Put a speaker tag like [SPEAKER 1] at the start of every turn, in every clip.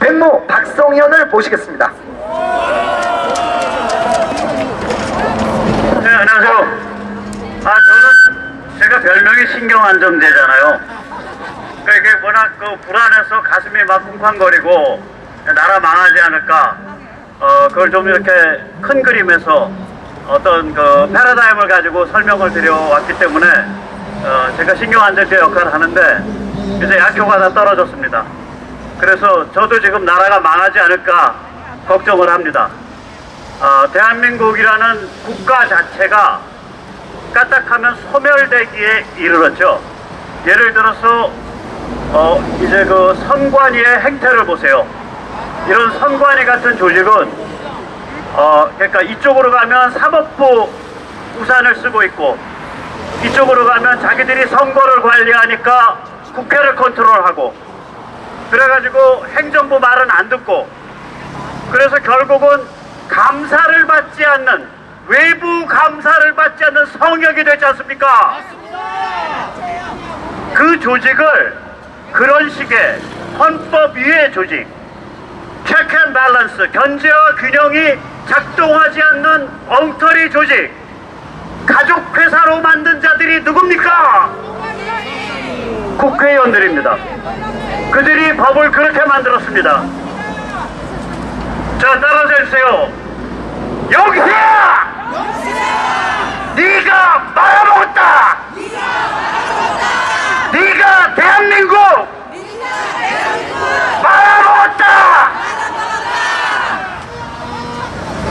[SPEAKER 1] 백모 박성현을 모시겠습니다.
[SPEAKER 2] 네, 안녕하세요. 저는 제가 별명이 신경안정제잖아요. 그러니까 이게 워낙 불안해서 가슴이 막 쿵쾅거리고 나라 망하지 않을까. 그걸 좀 이렇게 큰 그림에서 어떤 패러다임을 가지고 설명을 드려왔기 때문에 제가 신경안정제 역할을 하는데 이제 약효가 다 떨어졌습니다. 그래서 저도 지금 나라가 망하지 않을까 걱정을 합니다. 대한민국이라는 국가 자체가 까딱하면 소멸되기에 이르렀죠. 예를 들어서 이제 선관위의 행태를 보세요. 이런 선관위 같은 조직은 그러니까 이쪽으로 가면 사법부 우산을 쓰고 있고, 이쪽으로 가면 자기들이 선거를 관리하니까 국회를 컨트롤하고, 그래가지고 행정부 말은 안 듣고, 그래서 결국은 감사를 받지 않는, 외부 감사를 받지 않는 성역이 되지 않습니까? 그 조직을 그런 식의 헌법 위의 조직, 체크 앤 밸런스, 견제와 균형이 작동하지 않는 엉터리 조직, 가족회사로 만든 자들이 누굽니까? 국회의원들입니다. 그들이 법을 그렇게 만들었습니다. 자, 따라서 해주세요. 영세야! 네가 말아먹었다! 네가 대한민국 말아먹었다!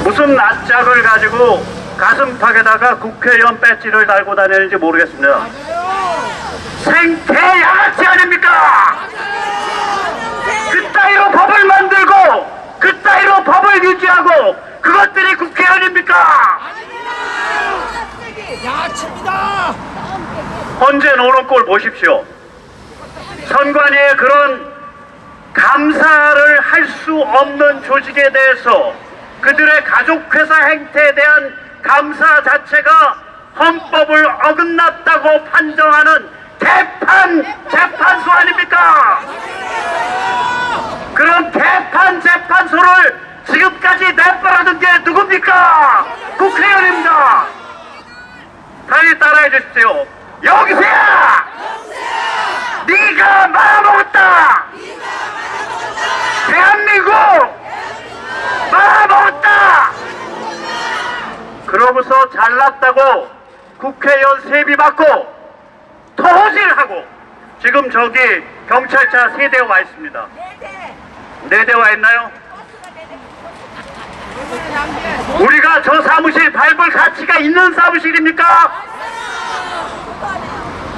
[SPEAKER 2] 무슨 낯짝을 가지고 가슴팍에다가 국회의원 배지를 달고 다니는지 모르겠습니다. 생태 양아치 아닙니까? 그따위로 법을 만들고 그따위로 법을 유지하고 그것들이 국회의원입니까?
[SPEAKER 3] 야치입니다.
[SPEAKER 2] 언제 노는 꼴 보십시오. 선관위의 그런 감사를 할 수 없는 조직에 대해서 그들의 가족회사 행태에 대한 감사 자체가 헌법을 어긋났다고 판정하는 재판소 아닙니까? 그런 재판소를 지금까지 내버려둔 게 누굽니까? 국회의원입니다. 다시 따라해 주십시오. 영세야! 네가 말아먹었다! 대한민국 말아먹었다! 그러고서 잘났다고 국회의원 세비 받고 토질하고 지금 저기 경찰차 3대 와 있습니다. 4대 와 있나요? 우리가 저 사무실 밟을 가치가 있는 사무실입니까?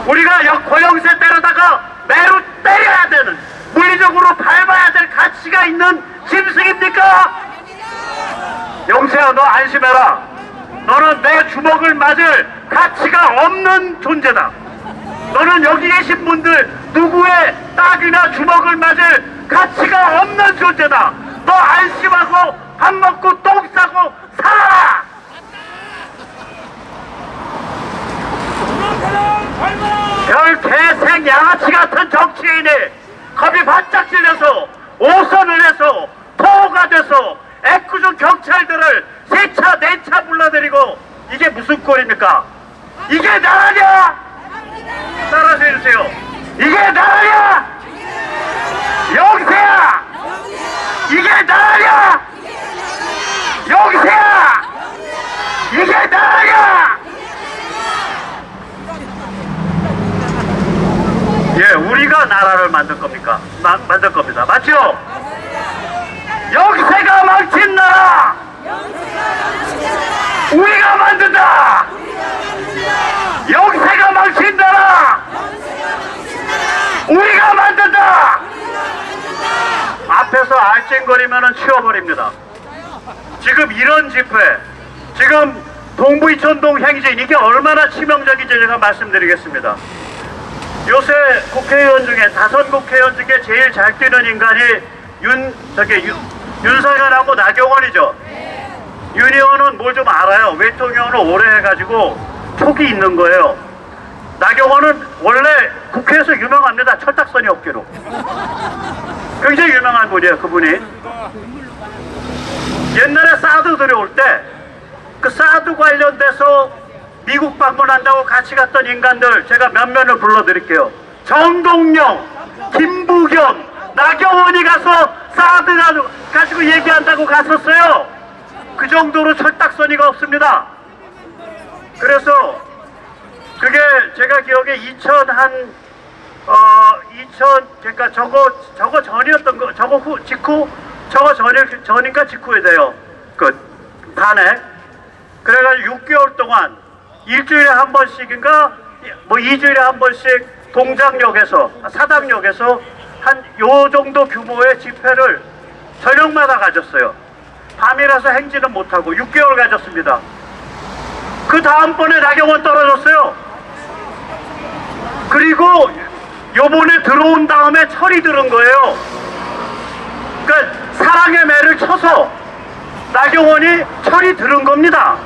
[SPEAKER 2] 우리가 고영세 때려다가 매로 때려야 되는, 물리적으로 밟아야 될 가치가 있는 짐승입니까? 영세야, 너 안심해라. 너는 내 주먹을 맞을 가치가 없는 존재다. 너는 여기 계신 분들 누구의 딱이나 주먹을 맞을 가치가 없는 존재다. 너 안심하고 밥 먹고 똥 싸고 살아라. 별 개생 양아치 같은 정치인이 겁이 바짝 질려서 오선을 해서 포가 돼서 애꿎은 경찰들을 3차 4차 불러들이고, 이게 무슨 꼴입니까? 이게 나라냐? 따라서 해주세요. 이게 나라냐? 영세야! 이게 나라냐? 영세야! 이게 나라냐? 예, 우리가 나라를 만들 겁니까? 만들 겁니다. 맞죠? 영세가 망친 나라! 우리가 만든다! 영세가 망친 나라! 우리가 만든다! 앞에서 알찡거리면 치워버립니다. 지금 이런 집회, 지금 동부이촌동 행진, 이게 얼마나 치명적인지 제가 말씀드리겠습니다. 요새 국회의원 중에 5국회의원 중에 제일 잘 뛰는 인간이 윤석열하고 나경원이죠. 윤 의원은 뭘 좀 알아요. 외통위원을 오래 해가지고 촉이 있는 거예요. 나경원은 원래 국회에서 유명합니다. 철딱선이 없기로. 굉장히 유명한 분이에요, 그분이. 옛날에 사드 들어올 때 그 사드 관련돼서 미국 방문한다고 같이 갔던 인간들 제가 몇몇을 불러드릴게요. 정동영, 김부겸, 나경원이 가서 사드 가지고 얘기한다고 갔었어요. 그 정도로 철딱서니가 없습니다. 그래서 그게 제가 기억에 2000 그러니까 저거 전이었던 거, 저거 전인가 직후에 돼요. 그 탄핵. 그래가지고 6개월 동안 일주일에 한 번씩인가 뭐 2주일에 한 번씩 동작역에서 사당역에서 한 요 정도 규모의 집회를 저녁마다 가졌어요. 밤이라서 행진은 못하고 6개월 가졌습니다. 그 다음번에 나경원 떨어졌어요. 그리고 요번에 들어온 다음에 철이 들은 거예요. 그러니까 사랑의 매를 쳐서 나경원이 철이 들은 겁니다.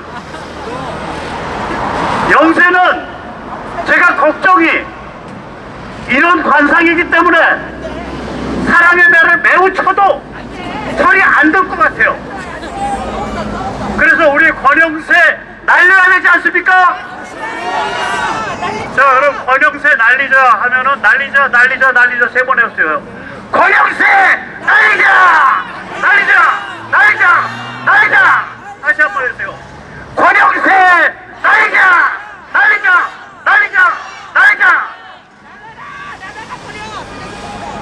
[SPEAKER 2] 영세는 제가 걱정이 이런 관상이기 때문에 사랑의 매를 매우 쳐도 철이 안 들 것 같아요. 그래서 우리 권영세 날려야 되지 않습니까? 자, 그럼 권영세 날리자 하면은 날리자 3번 해보세요. 권영세 날리자! 다시 한 번 해주세요. 권영세 날리자!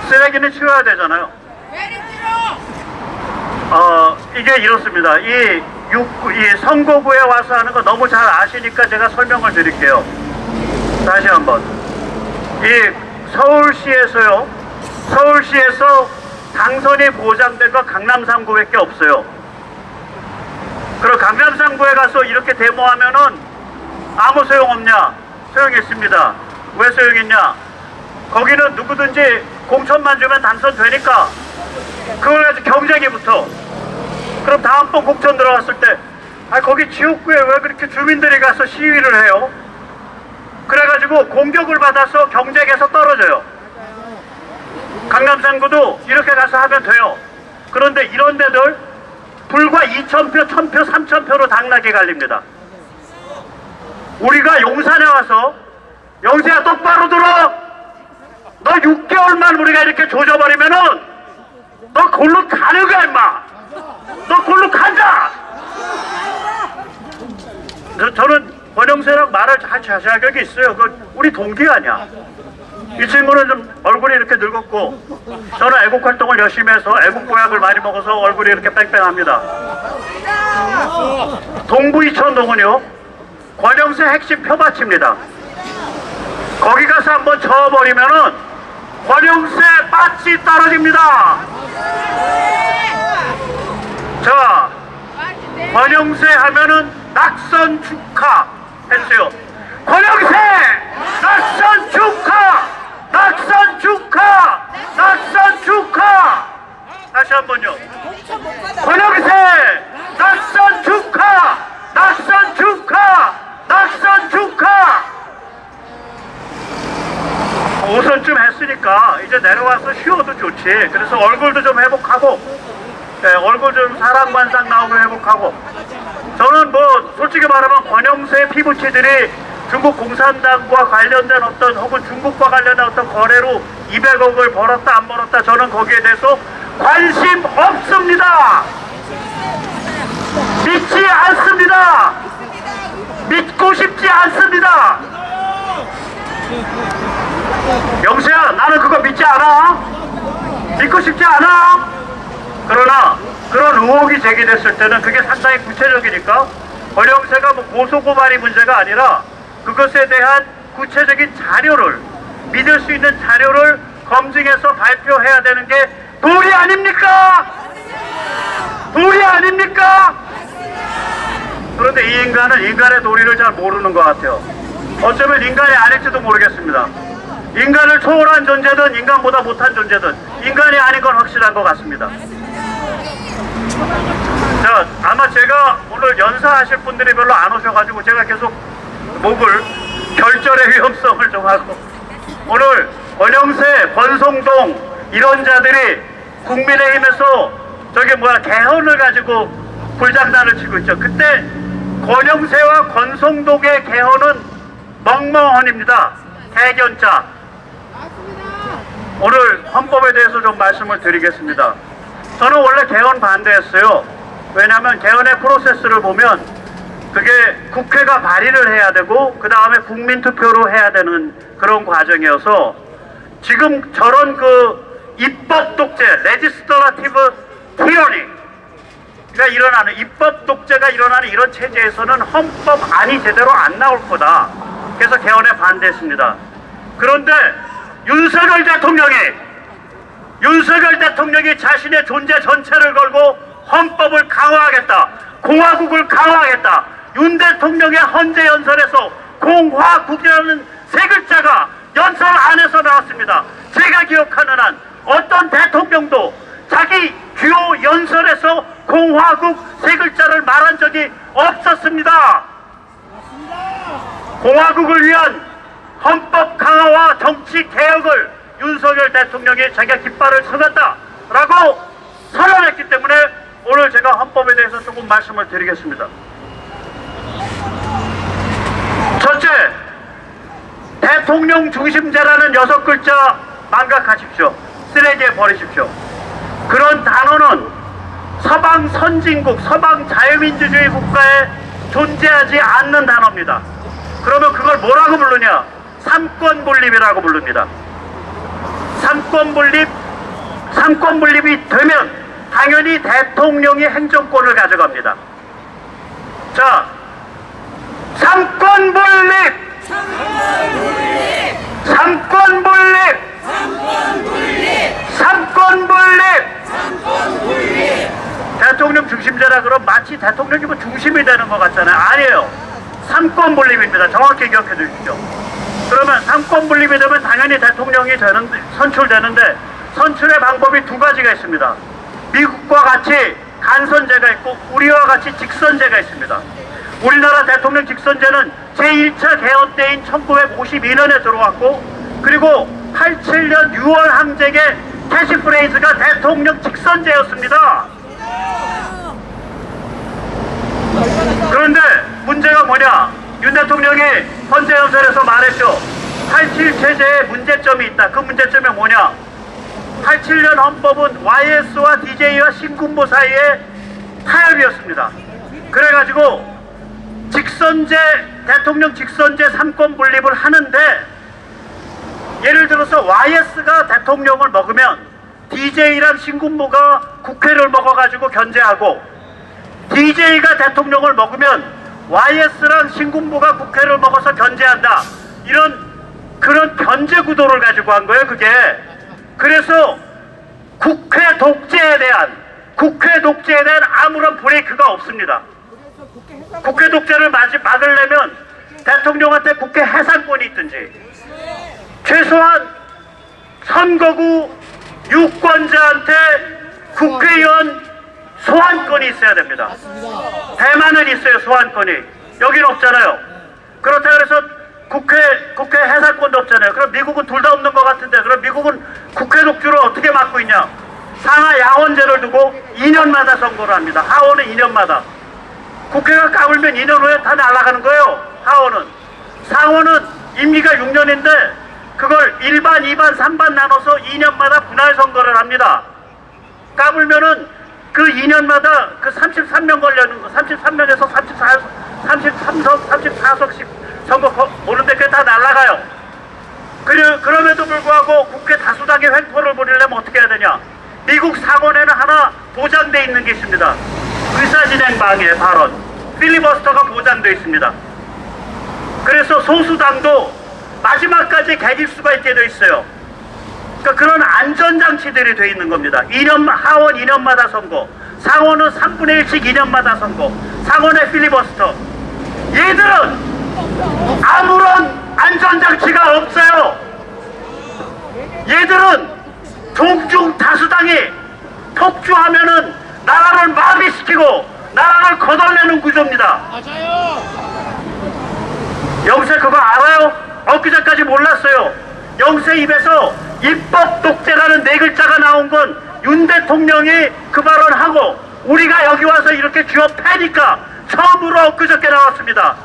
[SPEAKER 2] 쓰레기는 치워야 되잖아요. 이게 이렇습니다. 이 선거구에 와서 하는 거 너무 잘 아시니까 제가 설명을 드릴게요. 다시 한번. 이 서울시에서 당선이 보장된 거 강남 3구밖에 없어요. 그럼 강남 3구에 가서 이렇게 데모하면은 아무 소용없냐? 소용이 있습니다. 왜 소용있냐? 거기는 누구든지 공천만 주면 당선되니까 그걸 가지고 경쟁이 붙어. 그럼 다음번 공천 들어갔을 때 거기 지역구에 왜 그렇게 주민들이 가서 시위를 해요? 그래가지고 공격을 받아서 경쟁에서 떨어져요. 강남 3구도 이렇게 가서 하면 돼요. 그런데 이런 데들 불과 2,000표, 1,000표, 3,000표로 당락이 갈립니다. 우리가 용산에 와서 영세야 똑바로 들어! 너 6개월만 우리가 이렇게 조져버리면은 너 골로 가는 거야 임마! 너 골로 간다! 저는 권영세랑 말을 잘 자세하게 있어요. 우리 동기 아니야. 이 친구는 좀 얼굴이 이렇게 늙었고 저는 애국 활동을 열심히 해서 애국 보약을 많이 먹어서 얼굴이 이렇게 뺑뺑합니다. 동부 이천동은요 권영세 핵심 표밭입니다. 거기 가서 한번 저어버리면은 권영세 밭이 떨어집니다. 자, 권영세 하면은 낙선 축하 해주세요. 권영세 낙선 축하! 낙선 축하! 낙선 축하! 다시 한번요. 권영세 낙선 축하! 낙선 축하! 낙선 축하! 오선쯤 했으니까 이제 내려와서 쉬어도 좋지. 그래서 얼굴도 좀 회복하고, 얼굴 좀 사랑관상 나오고 회복하고. 저는 뭐 솔직히 말하면 권영세 피부치들이 중국 공산당과 관련된 어떤 혹은 중국과 관련된 어떤 거래로 200억을 벌었다 안 벌었다 저는 거기에 대해서 관심 없습니다. 믿지 않습니다. 믿고 싶지 않습니다. 영수야, 나는 그거 믿지 않아. 믿고 싶지 않아. 그러나 그런 의혹이 제기됐을 때는 그게 상당히 구체적이니까 권영세가 뭐 고소고발이 문제가 아니라 그것에 대한 구체적인 자료를, 믿을 수 있는 자료를 검증해서 발표해야 되는 게 도리 아닙니까? 도리 아닙니까? 그런데 이 인간은 인간의 도리를 잘 모르는 것 같아요. 어쩌면 인간이 아닐지도 모르겠습니다. 인간을 초월한 존재든 인간보다 못한 존재든 인간이 아닌 건 확실한 것 같습니다. 자, 아마 제가 오늘 연사하실 분들이 별로 안 오셔가지고 제가 계속 목을 결절의 위험성을 좀 하고 오늘 권영세, 권성동 이런 자들이 국민의힘에서 개헌을 가지고 불장난을 치고 있죠. 그때 권영세와 권성동의 개헌은 멍멍헌입니다. 대견자. 오늘 헌법에 대해서 좀 말씀을 드리겠습니다. 저는 원래 개헌 반대했어요. 왜냐하면 개헌의 프로세스를 보면 그게 국회가 발의를 해야 되고 그 다음에 국민투표로 해야 되는 그런 과정이어서 지금 저런 입법 독재, 레지스터라티브 티러니가 일어나는, 입법 독재가 일어나는 이런 체제에서는 헌법안이 제대로 안 나올 거다. 그래서 개헌에 반대했습니다. 그런데 윤석열 대통령이 자신의 존재 전체를 걸고 헌법을 강화하겠다, 공화국을 강화하겠다. 윤 대통령의 헌재 연설에서 공화국이라는 세 글자가 연설 안에서 나왔습니다. 제가 기억하는 한 어떤 대통령도 자기 주요 연설에서 공화국 세 글자를 말한 적이 없었습니다. 공화국을 위한 헌법 강화와 정치 개혁을 윤석열 대통령이 자기가 깃발을 서겠다라고 선언했기 때문에 오늘 제가 헌법에 대해서 조금 말씀을 드리겠습니다. 첫째, 대통령 중심제라는 6글자 망각하십시오. 쓰레기에 버리십시오. 그런 단어는 서방 선진국, 서방 자유민주주의 국가에 존재하지 않는 단어입니다. 그러면 그걸 뭐라고 부르냐? 삼권분립이라고 부릅니다. 삼권분립이 되면 당연히 대통령이 행정권을 가져갑니다. 자, 삼권분립! 대통령 중심제라 그러면 마치 대통령이 중심이 되는 것 같잖아요. 아니에요. 삼권분립입니다. 정확히 기억해 주십시오. 그러면 삼권분립이 되면 당연히 대통령이 선출되는데 선출의 방법이 두 가지가 있습니다. 미국과 같이 간선제가 있고 우리와 같이 직선제가 있습니다. 우리나라 대통령 직선제는 제1차 개헌 때인 1952년에 들어왔고, 그리고 87년 6월 항쟁의 캐시프레이즈가 대통령 직선제였습니다. 그런데 문제가 뭐냐? 윤 대통령이 헌재 연설에서 말했죠. 87 체제에 문제점이 있다. 그 문제점이 뭐냐? 87년 헌법은 YS와 DJ와 신군부 사이에 타협이었습니다. 그래가지고 대통령 직선제 삼권 분립을 하는데, 예를 들어서 YS가 대통령을 먹으면 DJ랑 신군부가 국회를 먹어가지고 견제하고, DJ가 대통령을 먹으면 YS랑 신군부가 국회를 먹어서 견제한다. 그런 견제 구도를 가지고 한 거예요, 그게. 그래서 국회 독재에 대한 아무런 브레이크가 없습니다. 국회 독재를 막으려면 대통령한테 국회 해산권이 있든지, 최소한 선거구 유권자한테 국회의원 소환권이 있어야 됩니다. 대만은 있어요, 소환권이. 여기는 없잖아요. 그렇다 그래서 국회 해산권도 없잖아요. 그럼 미국은 둘 다 없는 것 같은데, 그럼 미국은 국회 독주를 어떻게 막고 있냐? 상하 야원제를 두고 2년마다 선거를 합니다. 하원은 2년마다. 국회가 까불면 2년 후에 다 날아가는 거예요, 하원은. 상원은 임기가 6년인데 그걸 1반, 2반, 3반 나눠서 2년마다 분할 선거를 합니다. 까불면은 그 2년마다 그 33년 걸려는 거, 33년에서 34석씩 선거 오는데 그게 다 날아가요. 그럼에도 불구하고 국회 다수당의 횡포를 벌이려면 어떻게 해야 되냐? 미국 상원에는 하나 보장돼 있는 게 있습니다. 의사진행 방해 발언, 필리버스터가 보장돼 있습니다. 그래서 소수당도 마지막까지 개길 수가 있게 돼 있어요. 그러니까 그런 안전장치들이 돼 있는 겁니다. 하원 2년마다 선거, 상원은 3분의 1씩 2년마다 선거, 상원의 필리버스터. 얘들은 아무런 안전장치가 없어요. 얘들은 종중 다수당이 폭주하면은 나라를 마비시키고 나라를 거덜내는 구조입니다. 맞아요. 영세 그거 알아요? 엊그제까지 몰랐어요. 영세 입에서 입법 독재라는 4글자가 나온 건 윤 대통령이 그 발언하고 우리가 여기 와서 이렇게 쥐어 패니까 처음으로 엊그저께 나왔습니다.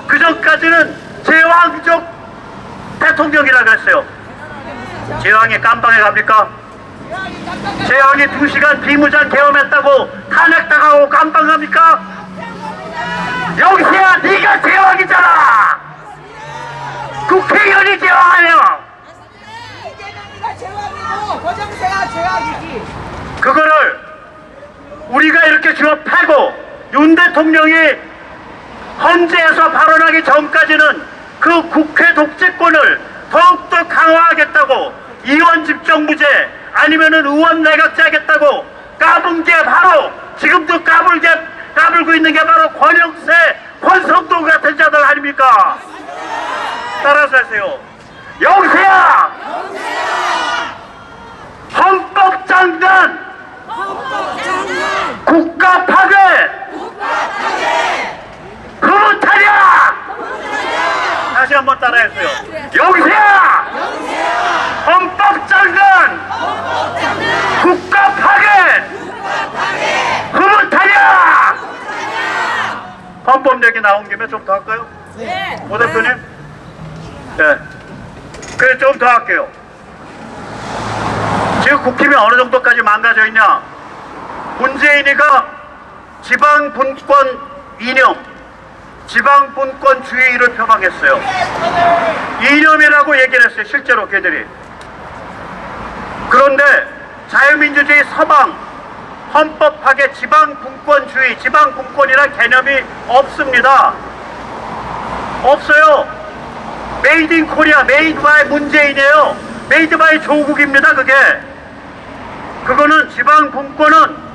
[SPEAKER 2] 그전까지는 제왕적 대통령이라 그랬어요. 제왕이 깜방에 갑니까? 제왕이 2시간 비무장 계엄했다고 탄핵당하고 깜방 갑니까? 영세야, 네가 제왕이잖아. 국회의원이 제왕이야.
[SPEAKER 3] 이재명이가 제왕이고 고정세가 제왕이지.
[SPEAKER 2] 그거를 우리가 이렇게 쥐어 패고 윤 대통령이 헌재에서 발언하기 전까지는 그 국회 독재권을 더욱더 강화하겠다고 의원 집정부제 아니면은 의원 내각제 하겠다고 까분 게 바로 지금도 까불고 있는 게 바로 권영세, 권성동 같은 자들 아닙니까? 따라서 하세요. 영세야! 헌법장관! 국가 파괴! 흐뭇하냐! 다시 한번 따라해주세요. 영세야! 헌법장관! 국가 파괴! 흐뭇하냐! 헌법 얘기 나온 김에 좀 더 할까요?
[SPEAKER 3] 네.
[SPEAKER 2] 오 대표님? 네. 그래, 좀 더 할게요. 지금 국힘이 어느 정도까지 망가져 있냐? 문재인이가 지방분권 이념, 지방분권주의를 표방했어요. 이념이라고 얘기를 했어요, 실제로 걔들이. 그런데 자유민주주의 서방, 헌법 파괴, 지방분권주의, 지방분권이란 개념이 없습니다. 없어요. 메이드 인 코리아, 메이드 바이 문재인이에요. 메이드 바이 조국입니다, 그게. 그거는 지방분권은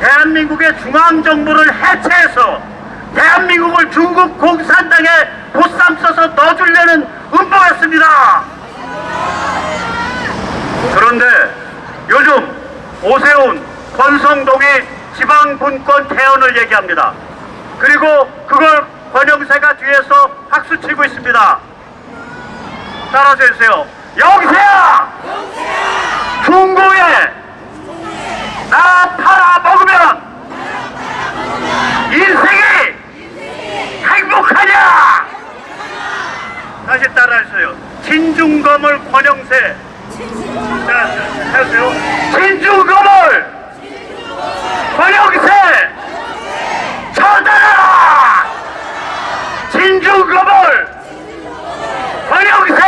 [SPEAKER 2] 대한민국의 중앙정부를 해체해서 대한민국을 중국 공산당에 보쌈 써서 넣어주려는 음모였습니다. 그런데 요즘 오세훈, 권성동이 지방분권 개헌을 얘기합니다. 그리고 그걸 권영세가 뒤에서 박수치고 있습니다. 따라서 해주세요. 영세야! 중고에 나 팔아먹으면 인생이 행복하냐? 다시 따라해주세요. 진중검을 권영세. 자, 해주세요. 진중검을 권영세 쳐다라! 진중검을 권영세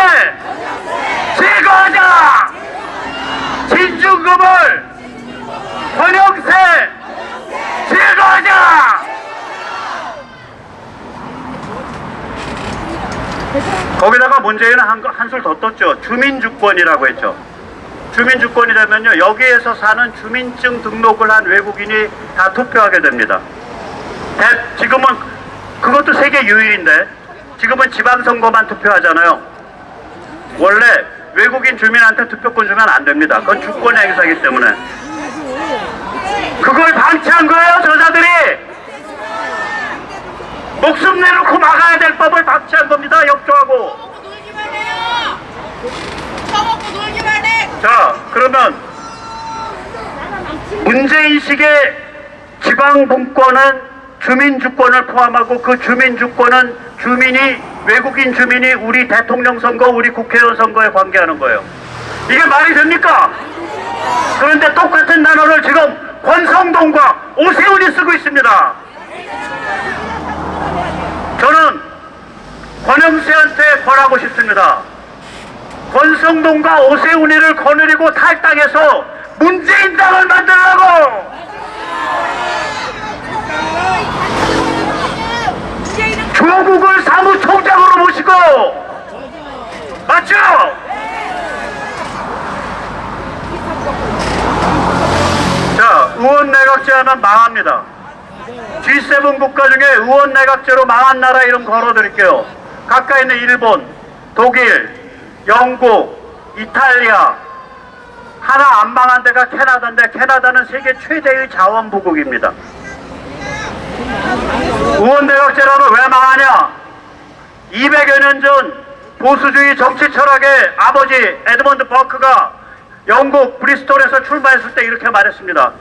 [SPEAKER 2] 제거하자! 진중검을 권영세 제거하자! 거기다가 문재인은 한술 더 떴죠. 주민주권이라고 했죠. 주민주권이라면요, 여기에서 사는 주민증 등록을 한 외국인이 다 투표하게 됩니다. 지금은 그것도 세계 유일인데 지금은 지방선거만 투표하잖아요. 원래 외국인 주민한테 투표권 주면 안 됩니다. 그건 주권 행사이기 때문에. 그걸 방치한 거예요, 저자들이. 목숨 내놓고 막아야 될 법을 방치한 겁니다, 역조하고.
[SPEAKER 3] 놀기만 해요. 처먹고 놀기만 해.
[SPEAKER 2] 자, 그러면 문재인식의 지방분권은 주민주권을 포함하고 그 주민주권은 외국인 주민이 우리 대통령 선거, 우리 국회의원 선거에 관계하는 거예요. 이게 말이 됩니까? 그런데 똑같은 단어를 지금 권성동과 오세훈이 쓰고 있습니다. 저는 권영세한테 권하고 싶습니다. 권성동과 오세훈이를 거느리고 탈당해서 문재인당을 만들라고! 조국을 사무총장으로 모시고! 맞죠? 자, 의원 내각제 하면 망합니다. G7 국가 중에 의원 내각제로 망한 나라 이름 걸어드릴게요. 가까이 있는 일본, 독일, 영국, 이탈리아. 하나 안 망한 데가 캐나다인데 캐나다는 세계 최대의 자원부국입니다. 의원 내각제라면 왜 망하냐? 200여 년 전 보수주의 정치 철학의 아버지 에드먼드 버크가 영국 브리스톨에서 출마했을 때 이렇게 말했습니다.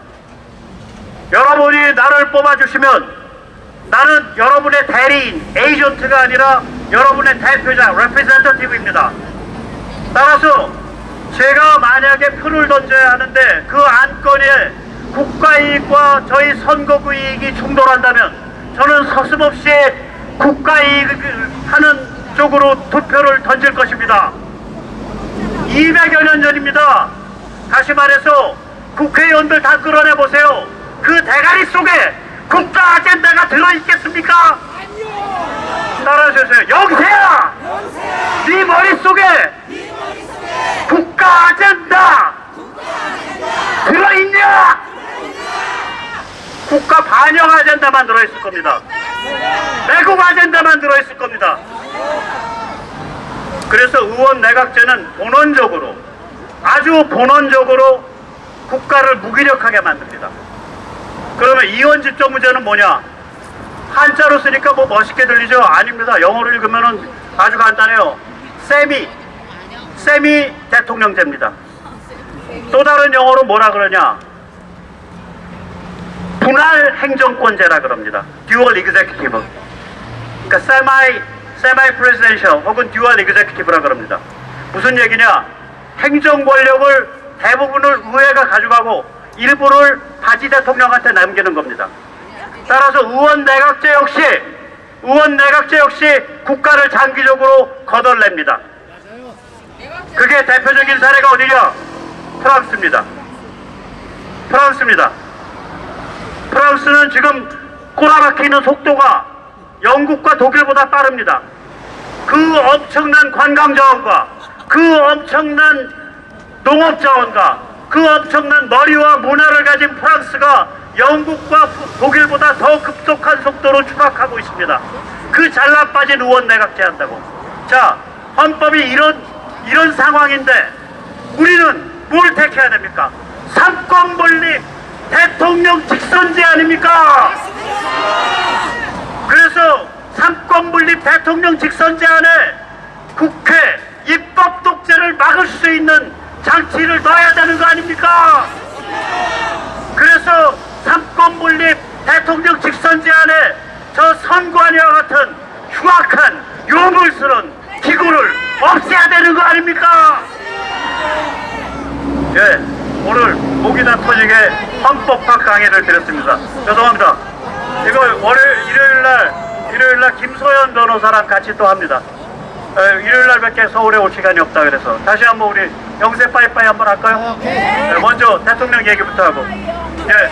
[SPEAKER 2] 여러분이 나를 뽑아주시면 나는 여러분의 대리인, 에이전트가 아니라 여러분의 대표자, 레프레젠터티브입니다. 따라서 제가 만약에 표를 던져야 하는데 그 안건에 국가이익과 저희 선거구 이익이 충돌한다면 저는 서슴없이 국가이익을 하는 쪽으로 투표를 던질 것입니다. 200여 년 전입니다. 다시 말해서 국회의원들 다 끌어내보세요. 그 대가리 속에 국가 아젠다가 들어있겠습니까? 따라하세요. 영세야! 네 머릿속에 국가 아젠다 들어있냐? 국가 반영 아젠다만 들어있을 겁니다. 매국 아젠다만 들어있을 겁니다. 그래서 의원 내각제는 본원적으로, 아주 본원적으로 국가를 무기력하게 만듭니다. 그러면 이원 집정 문제는 뭐냐? 한자로 쓰니까 뭐 멋있게 들리죠? 아닙니다. 영어로 읽으면은 아주 간단해요. 세미 대통령제입니다. 또 다른 영어로 뭐라 그러냐? 분할 행정권제라 그럽니다. 듀얼 이그제큐티브. 그러니까 세마이 프레지던셜 혹은 듀얼 이그제큐티브라 그럽니다. 무슨 얘기냐? 행정 권력을 대부분을 의회가 가져가고 일부를 바지 대통령한테 남기는 겁니다. 따라서 의원 내각제 역시 국가를 장기적으로 거덜냅니다. 그게 대표적인 사례가 어디냐? 프랑스입니다. 프랑스는 지금 꼬라박히는 속도가 영국과 독일보다 빠릅니다. 그 엄청난 관광 자원과 그 엄청난 농업 자원과 그 엄청난 머리와 문화를 가진 프랑스가 영국과 독일보다 더 급속한 속도로 추락하고 있습니다. 그 잘라빠진 의원 내각제 한다고. 자, 헌법이 이런 상황인데 우리는 뭘 택해야 됩니까? 삼권 분립 대통령 직선제 아닙니까? 그래서 삼권 분립 대통령 직선제 안에 국회 입법 독재를 막을 수 있는 장치를 넣어야 되는 거 아닙니까? 그래서 삼권 분립 대통령 직선제 안에 저 선관위와 같은 흉악한 요물스러운 기구를 없애야 되는 거 아닙니까? 예, 오늘 목이 다 터지게 헌법학 강의를 드렸습니다. 죄송합니다. 이거 일요일날 김소연 변호사랑 같이 또 합니다. 일요일날밖에 서울에 올 시간이 없다 그래서 다시 한번 우리 영세 빠이빠이 한번 할까요? 네, 먼저 대통령 얘기부터 하고. 예,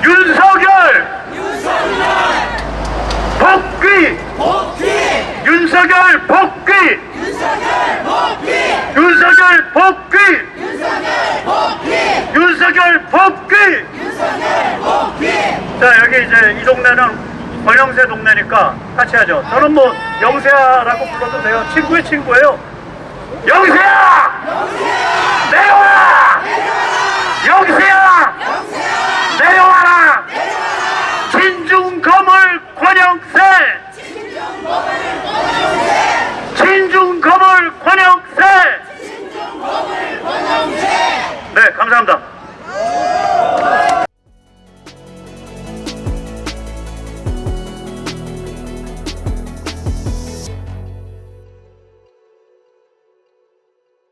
[SPEAKER 2] 윤석열 복귀! 윤석열 복귀! 윤석열 복귀! 자, 여기 이제 이 동네는 권영세 동네니까 같이 하죠. 저는 뭐 영세야라고 불러도 돼요. 친구의 친구예요. 영세야! 내려와! 영세야! 내려와라! 진중거물 권영세! 진중거물 권영세! 네, 감사합니다.